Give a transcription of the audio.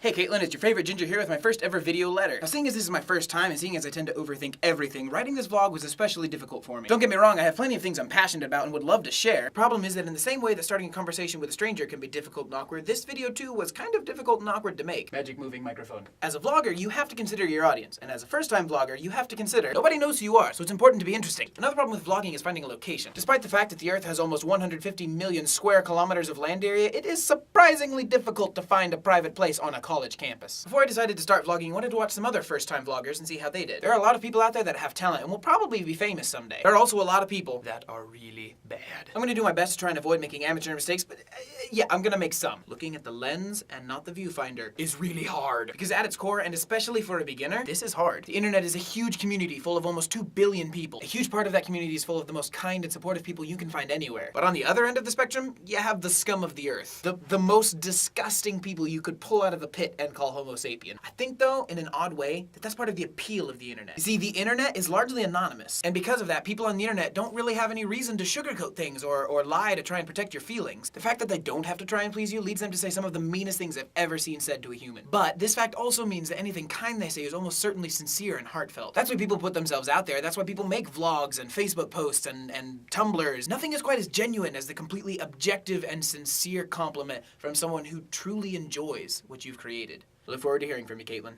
Hey Caitlin, it's your favorite Ginger here with my first ever video letter. Now seeing as this is my first time and seeing as I tend to overthink everything, writing this vlog was especially difficult for me. Don't get me wrong, I have plenty of things I'm passionate about and would love to share. The problem is that in the same way that starting a conversation with a stranger can be difficult and awkward, this video too was kind of difficult and awkward to make. Magic moving microphone. As a vlogger, you have to consider your audience, and as a first-time vlogger, you have to consider nobody knows who you are, so it's important to be interesting. Another problem with vlogging is finding a location. Despite the fact that the Earth has almost 150 million square kilometers of land area, it is surprisingly difficult to find a private place on a college campus. Before I decided to start vlogging, I wanted to watch some other first-time vloggers and see how they did. There are a lot of people out there that have talent and will probably be famous someday. There are also a lot of people that are really bad. I'm gonna do my best to try and avoid making amateur mistakes, but yeah, I'm gonna make some. Looking at the lens and not the viewfinder is really hard. Because at its core, and especially for a beginner, this is hard. The internet is a huge community full of almost 2 billion people. A huge part of that community is full of the most kind and supportive people you can find anywhere. But on the other end of the spectrum, you have the scum of the earth. The most disgusting people you could pull out of a pit and call Homo sapien. I think though, in an odd way, that's part of the appeal of the internet. You see, the internet is largely anonymous, and because of that, people on the internet don't really have any reason to sugarcoat things or lie to try and protect your feelings. The fact that they don't have to try and please you leads them to say some of the meanest things I've ever seen said to a human. But this fact also means that anything kind they say is almost certainly sincere and heartfelt. That's why people put themselves out there. That's why people make vlogs and Facebook posts and Tumblrs. Nothing is quite as genuine as the completely objective and sincere compliment from someone who truly enjoys what you've created. I look forward to hearing from you, Caitlin.